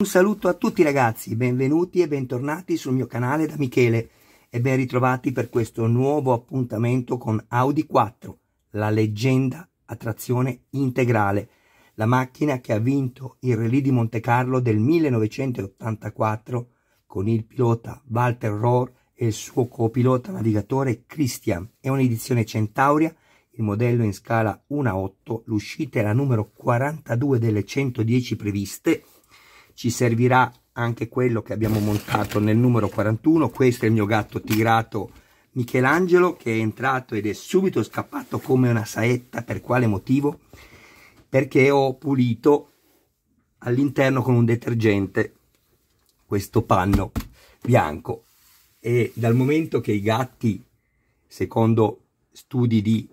Un saluto a tutti ragazzi, benvenuti e bentornati sul mio canale da Michele e ben ritrovati per questo nuovo appuntamento con Audi 4, la leggenda a trazione integrale, la macchina che ha vinto il Rallye di Monte Carlo del 1984 con il pilota Walter Rohr e il suo copilota navigatore Christian. È un'edizione Centauria, il modello in scala 1:8, l'uscita è la numero 42 delle 110 previste. Ci servirà anche quello che abbiamo montato nel numero 41. Questo è il mio gatto tigrato Michelangelo, che è entrato ed è subito scappato come una saetta. Per quale motivo? Perché ho pulito all'interno con un detergente questo panno bianco, e dal momento che i gatti, secondo studi di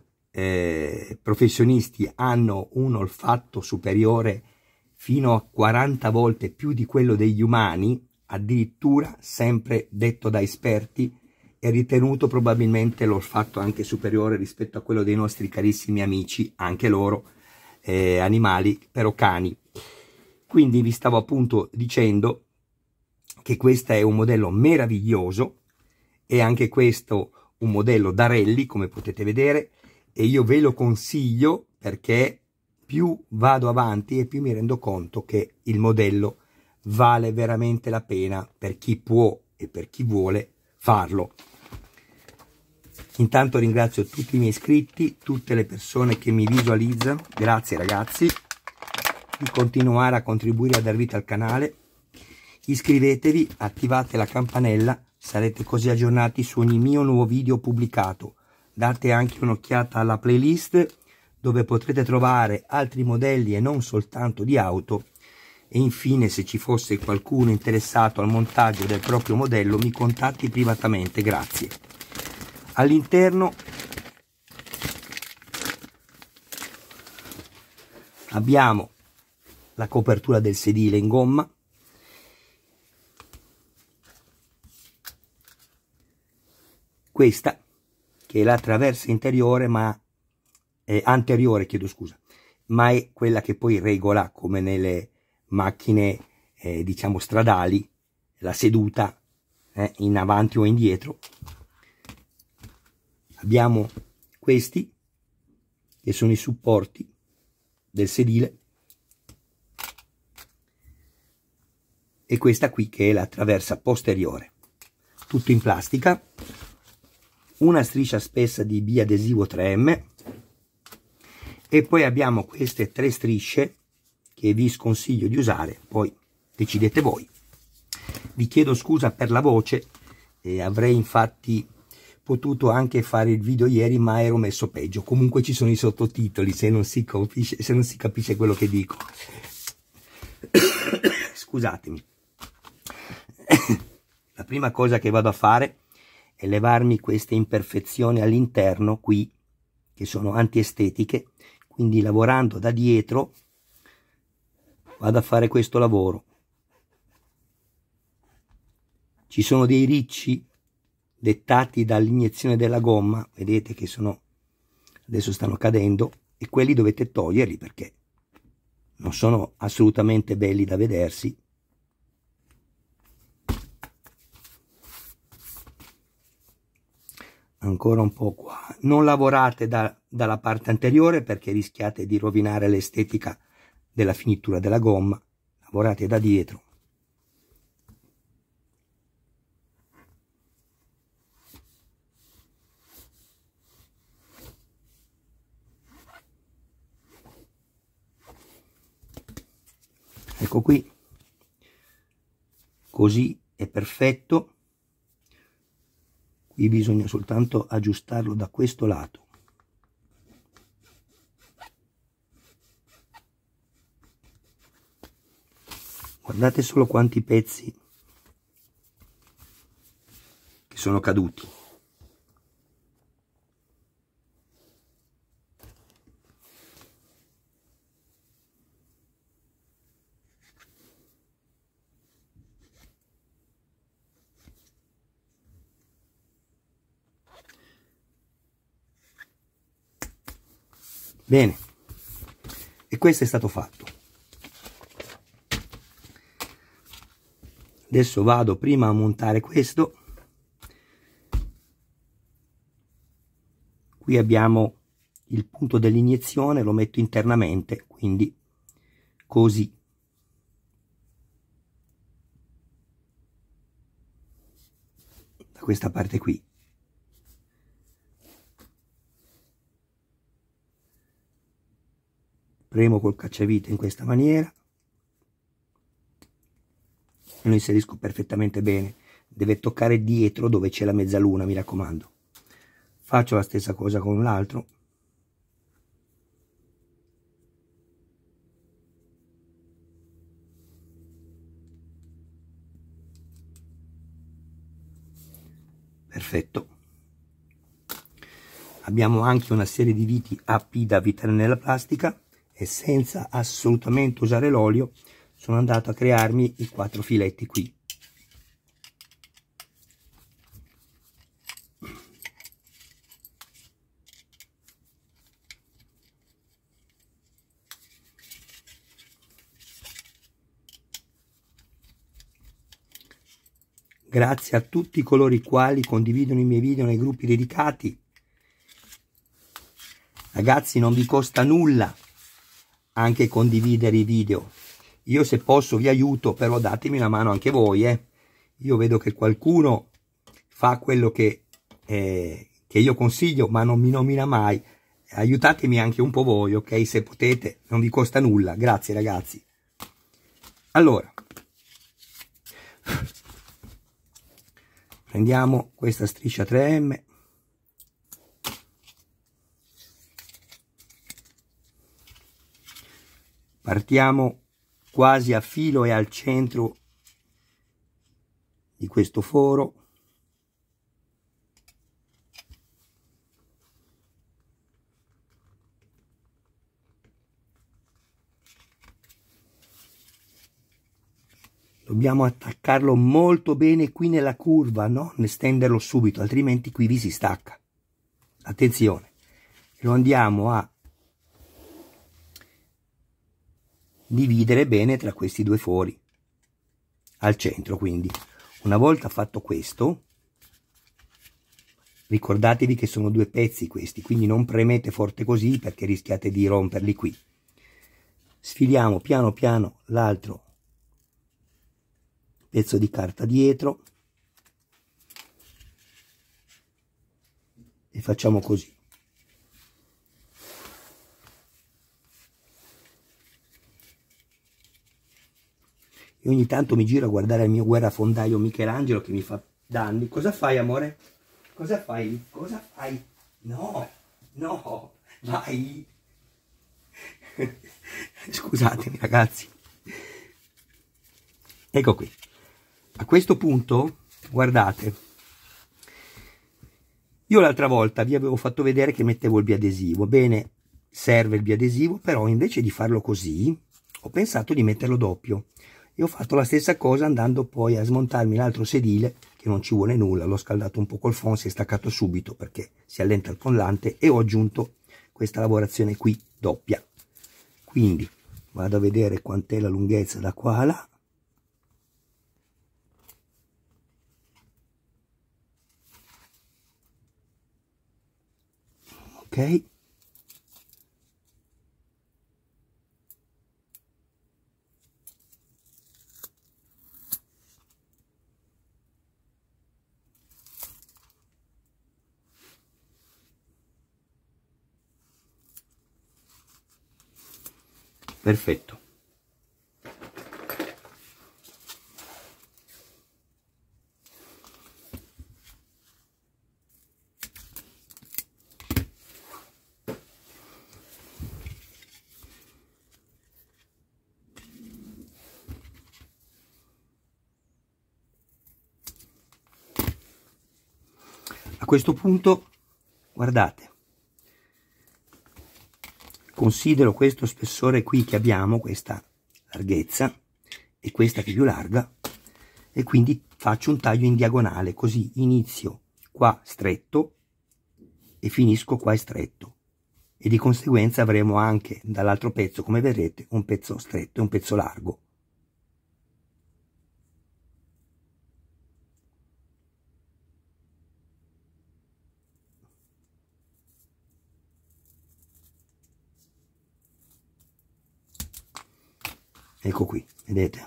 professionisti, hanno un olfatto superiore fino a 40 volte più di quello degli umani, addirittura, sempre detto da esperti, è ritenuto probabilmente l'olfatto anche superiore rispetto a quello dei nostri carissimi amici, anche loro animali, però cani. Quindi vi stavo appunto dicendo che questo è un modello meraviglioso, e anche questo un modello da rally, come potete vedere, e io ve lo consiglio perché più vado avanti e più mi rendo conto che il modello vale veramente la pena per chi può e per chi vuole farlo. Intanto ringrazio tutti i miei iscritti, tutte le persone che mi visualizzano. Grazie ragazzi di continuare a contribuire a dar vita al canale. Iscrivetevi, attivate la campanella, sarete così aggiornati su ogni mio nuovo video pubblicato. Date anche un'occhiata alla playlist, dove potrete trovare altri modelli e non soltanto di auto. E infine, se ci fosse qualcuno interessato al montaggio del proprio modello, mi contatti privatamente. Grazie. All'interno abbiamo la copertura del sedile in gomma, questa che è la traversa interiore, ma anteriore, chiedo scusa, ma è quella che poi regola, come nelle macchine diciamo stradali, la seduta in avanti o indietro. Abbiamo questi che sono i supporti del sedile, e questa qui che è la traversa posteriore, tutto in plastica, una striscia spessa di biadesivo 3M, e poi abbiamo queste 3 strisce che vi sconsiglio di usare, poi decidete voi. Vi chiedo scusa per la voce, avrei infatti potuto anche fare il video ieri, ma ero messo peggio. Comunque ci sono i sottotitoli se non si capisce quello che dico. Scusatemi. La prima cosa che vado a fare è levarmi queste imperfezioni all'interno qui, che sono antiestetiche. Quindi lavorando da dietro vado a fare questo lavoro. Ci sono dei ricci dettati dall'iniezione della gomma, vedete che adesso stanno cadendo, e quelli dovete toglierli perché non sono assolutamente belli da vedersi. Ancora un po' qua. Non lavorate dalla parte anteriore perché rischiate di rovinare l'estetica della finitura della gomma. Lavorate da dietro. Ecco qui, così è perfetto. Qui bisogna soltanto aggiustarlo da questo lato. Guardate solo quanti pezzi che sono caduti. Bene, e questo è stato fatto. Adesso vado prima a montare questo. Qui abbiamo il punto dell'iniezione, lo metto internamente, quindi così. Da questa parte qui. Premo col cacciavite in questa maniera e lo inserisco perfettamente bene. Deve toccare dietro dove c'è la mezzaluna, mi raccomando. Faccio la stessa cosa con l'altro. Perfetto. Abbiamo anche una serie di viti AP da avvitare nella plastica e senza assolutamente usare l'olio sono andato a crearmi i 4 filetti qui. Grazie a tutti coloro i quali condividono i miei video nei gruppi dedicati. Ragazzi, non vi costa nulla anche condividere i video. Io se posso vi aiuto, però datemi una mano anche voi. Io vedo che qualcuno fa quello che io consiglio, ma non mi nomina mai. Aiutatemi anche un po' voi, ok? Se potete, non vi costa nulla. Grazie ragazzi. Allora, prendiamo questa striscia 3M. Partiamo quasi a filo e al centro di questo foro. Dobbiamo attaccarlo molto bene qui nella curva, non stenderlo subito, altrimenti qui vi si stacca. Attenzione, lo andiamo a dividere bene tra questi due fori, al centro quindi. Una volta fatto questo, ricordatevi che sono due pezzi questi, quindi non premete forte così perché rischiate di romperli qui. Sfiliamo piano piano l'altro pezzo di carta dietro e facciamo così. Io ogni tanto mi giro a guardare il mio guerrafondaio Michelangelo che mi fa danni. Cosa fai, amore? Cosa fai? Cosa fai? No, no, vai. Scusatemi ragazzi. Ecco qui. A questo punto, guardate, io l'altra volta vi avevo fatto vedere che mettevo il biadesivo. Bene, serve il biadesivo, però invece di farlo così, ho pensato di metterlo doppio. E ho fatto la stessa cosa andando poi a smontarmi l'altro sedile, che non ci vuole nulla. L'ho scaldato un po' col phon, si è staccato subito perché si allenta il collante, e ho aggiunto questa lavorazione qui doppia. Quindi vado a vedere quant'è la lunghezza da qua a là. Ok, perfetto. A questo punto, guardate, considero questo spessore qui che abbiamo, questa larghezza, e questa che è più larga, e quindi faccio un taglio in diagonale, così inizio qua stretto e finisco qua stretto, e di conseguenza avremo anche dall'altro pezzo, come vedrete, un pezzo stretto e un pezzo largo. Ecco qui, vedete?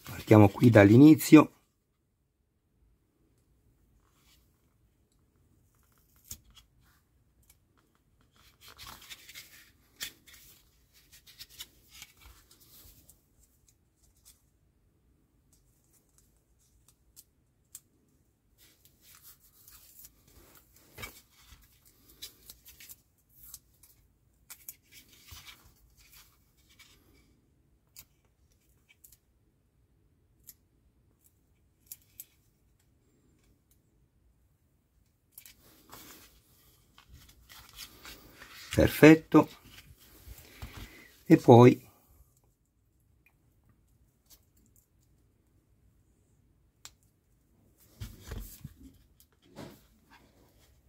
Partiamo qui dall'inizio. Perfetto. E poi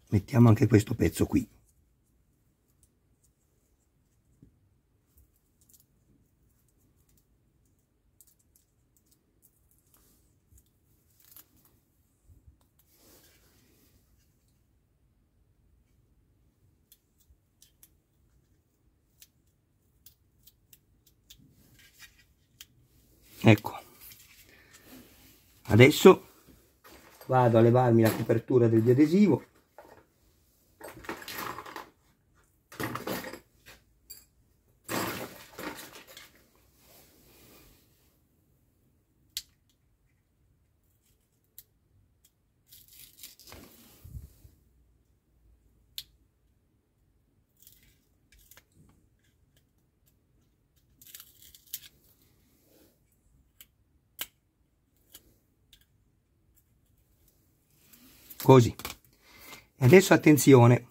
mettiamo anche questo pezzo qui. Ecco, adesso vado a levarmi la copertura del biadesivo. Così. E adesso attenzione,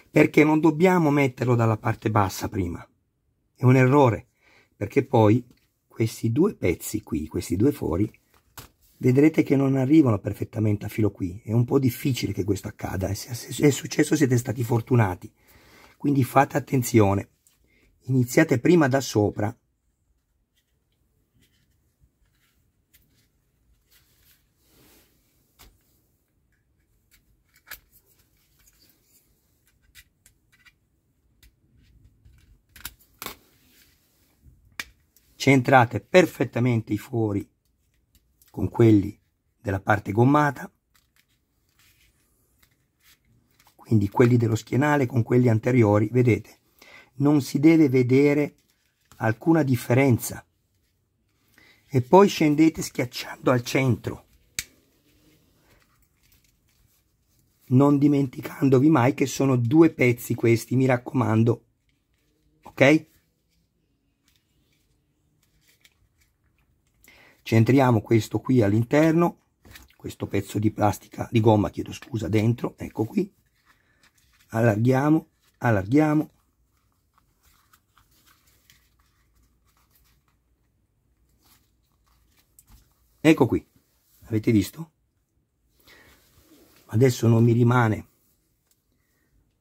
perché non dobbiamo metterlo dalla parte bassa prima. È un errore, perché poi questi due pezzi qui, questi due fori, vedrete che non arrivano perfettamente a filo qui. È un po' difficile che questo accada, e se è successo siete stati fortunati. Quindi fate attenzione. Iniziate prima da sopra. Centrate perfettamente i fori con quelli della parte gommata, quindi quelli dello schienale con quelli anteriori, vedete, non si deve vedere alcuna differenza. E poi scendete schiacciando al centro, non dimenticandovi mai che sono due pezzi questi, mi raccomando, ok? Centriamo questo qui all'interno, questo pezzo di plastica, di gomma, chiedo scusa, dentro, ecco qui. Allarghiamo, allarghiamo. Ecco qui, avete visto? Adesso non mi rimane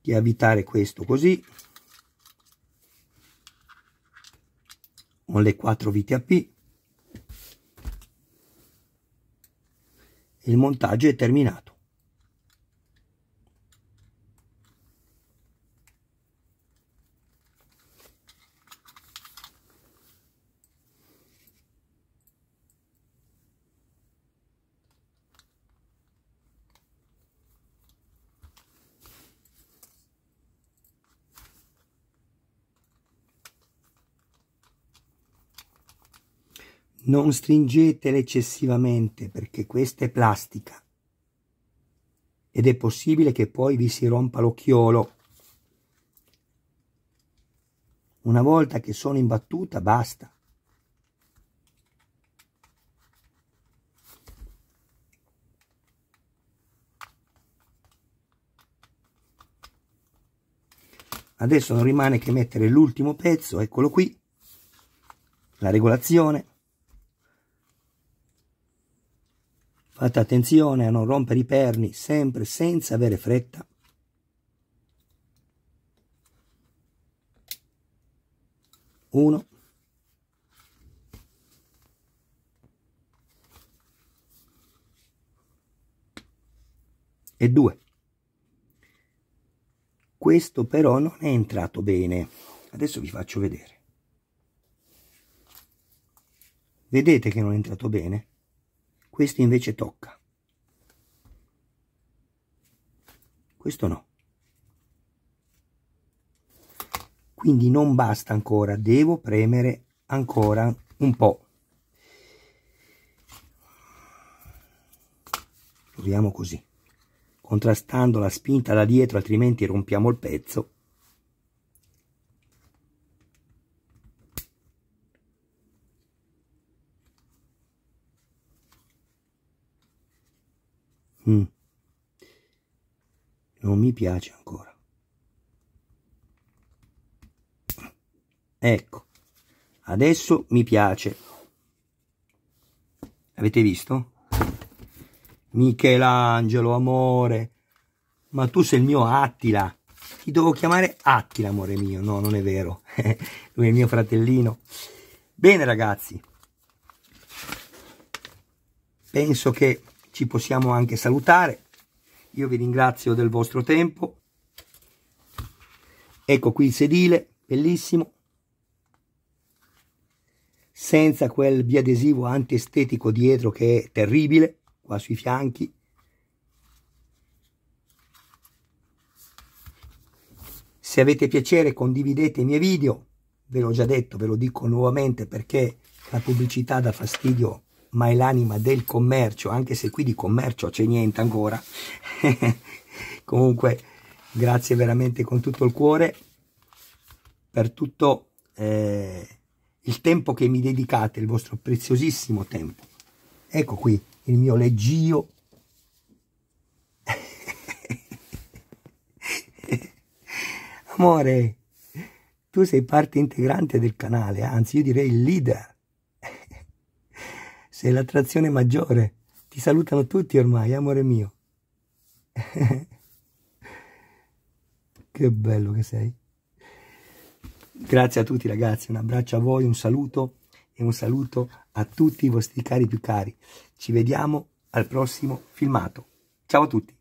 che avvitare questo così, con le 4 viti a P. Il montaggio è terminato. Non stringetele eccessivamente perché questa è plastica ed è possibile che poi vi si rompa l'occhiolo. Una volta che sono imbattuta basta. Adesso non rimane che mettere l'ultimo pezzo, eccolo qui, la regolazione. Fate attenzione a non rompere i perni, sempre senza avere fretta. 1 e 2. Questo però non è entrato bene. Adesso vi faccio vedere. Vedete che non è entrato bene? Questo invece tocca. Questo no. Quindi non basta ancora, devo premere ancora un po'. Proviamo così, contrastando la spinta da dietro, altrimenti rompiamo il pezzo. Non mi piace ancora. Ecco, adesso mi piace. Avete visto? Michelangelo, amore, ma tu sei il mio Attila. Ti devo chiamare Attila, amore mio. No, non è vero. Lui è il mio fratellino. Bene, ragazzi. Penso che ci possiamo anche salutare. Io vi ringrazio del vostro tempo. Ecco qui il sedile, bellissimo. Senza quel biadesivo antiestetico dietro che è terribile, qua sui fianchi. Se avete piacere condividete i miei video, ve l'ho già detto, ve lo dico nuovamente perché la pubblicità dà fastidio, ma è l'anima del commercio, anche se qui di commercio c'è niente ancora. Comunque, grazie veramente con tutto il cuore per tutto il tempo che mi dedicate, il vostro preziosissimo tempo. Ecco qui il mio leggio. Amore, tu sei parte integrante del canale, anzi io direi il leader. Sei l'attrazione maggiore. Ti salutano tutti ormai, amore mio. Che bello che sei. Grazie a tutti ragazzi, un abbraccio a voi, un saluto e un saluto a tutti i vostri cari più cari. Ci vediamo al prossimo filmato. Ciao a tutti.